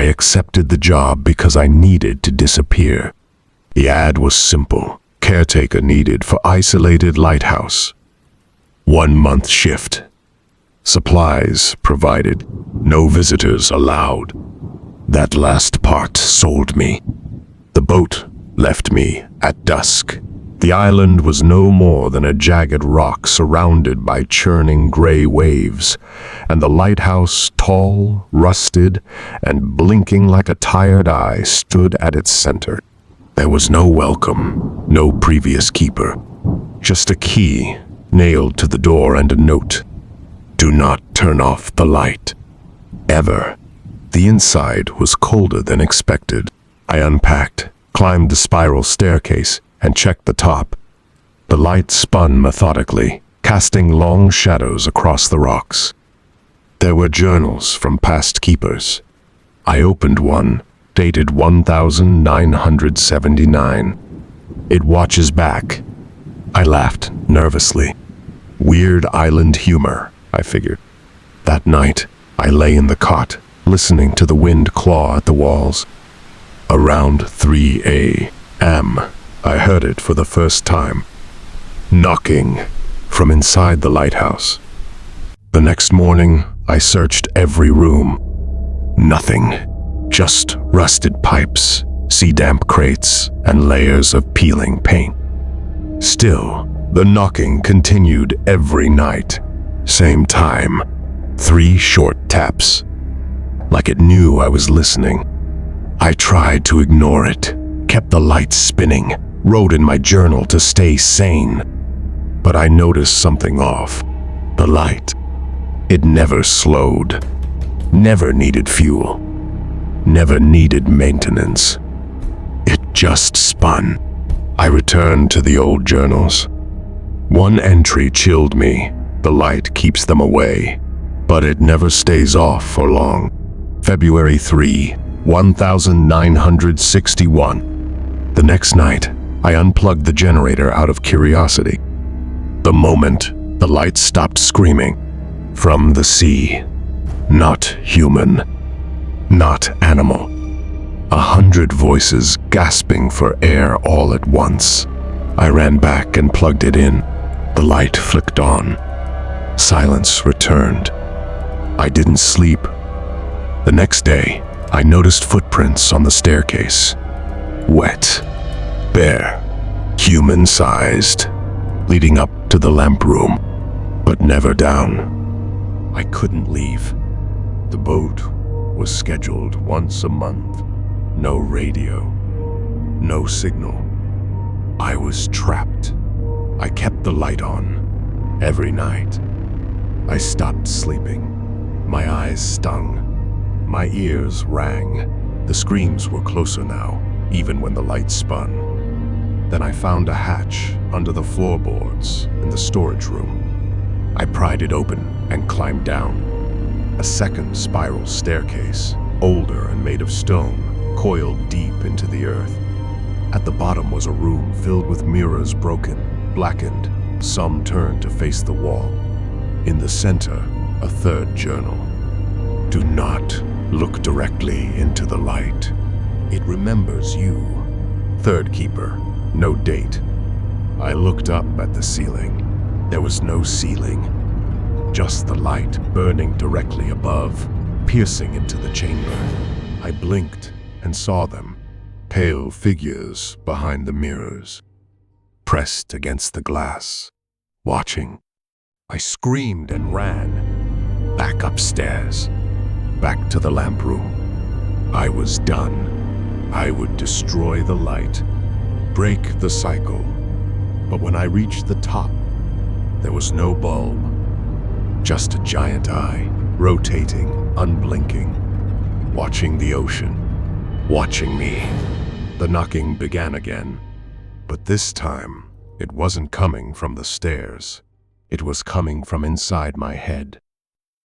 I accepted the job because I needed to disappear. The ad was simple. Caretaker needed for isolated lighthouse. 1 month shift. Supplies provided. No visitors allowed. That last part sold me. The boat left me at dusk. The island was no more than a jagged rock surrounded by churning gray waves, and the lighthouse, tall, rusted, and blinking like a tired eye, stood at its center. There was no welcome, no previous keeper, just a key nailed to the door and a note. Do not turn off the light. Ever. The inside was colder than expected. I unpacked, climbed the spiral staircase, and checked the top. The light spun methodically, casting long shadows across the rocks. There were journals from past keepers. I opened one, dated 1979. It watches back. I laughed nervously. Weird island humor, I figured. That night, I lay in the cot, listening to the wind claw at the walls. Around 3 a.m., I heard it for the first time. Knocking from inside the lighthouse. The next morning, I searched every room. Nothing. Just rusted pipes, sea-damp crates, and layers of peeling paint. Still, the knocking continued every night. Same time. 3 short taps. Like it knew I was listening. I tried to ignore it, kept the lights spinning, wrote in my journal to stay sane. But I noticed something off. The light. It never slowed. Never needed fuel. Never needed maintenance. It just spun. I returned to the old journals. One entry chilled me. The light keeps them away, but it never stays off for long. February 3, 1961. The next night, I unplugged the generator out of curiosity. The moment, the light stopped screaming. From the sea. Not human. Not animal. 100 voices gasping for air all at once. I ran back and plugged it in. The light flicked on. Silence returned. I didn't sleep. The next day, I noticed footprints on the staircase. Wet. Bare. Human-sized. Leading up to the lamp room, but never down. I couldn't leave. The boat was scheduled once a month. No radio. No signal. I was trapped. I kept the light on. Every night. I stopped sleeping. My eyes stung. My ears rang. The screams were closer now, even when the light spun. Then I found a hatch under the floorboards in the storage room. I pried it open and climbed down. A second spiral staircase, older and made of stone, coiled deep into the earth. At the bottom was a room filled with mirrors broken, blackened, some turned to face the wall. In the center, a third journal. Do not look directly into the light. It remembers you. Third keeper. No date. I looked up at the ceiling. There was no ceiling. Just the light burning directly above, piercing into the chamber. I blinked and saw them. Pale figures behind the mirrors. Pressed against the glass. Watching. I screamed and ran. Back upstairs. Back to the lamp room. I was done. I would destroy the light. Break the cycle. But when I reached the top, there was no bulb. Just a giant eye, rotating, unblinking, watching the ocean, watching me. The knocking began again, but this time, it wasn't coming from the stairs. It was coming from inside my head.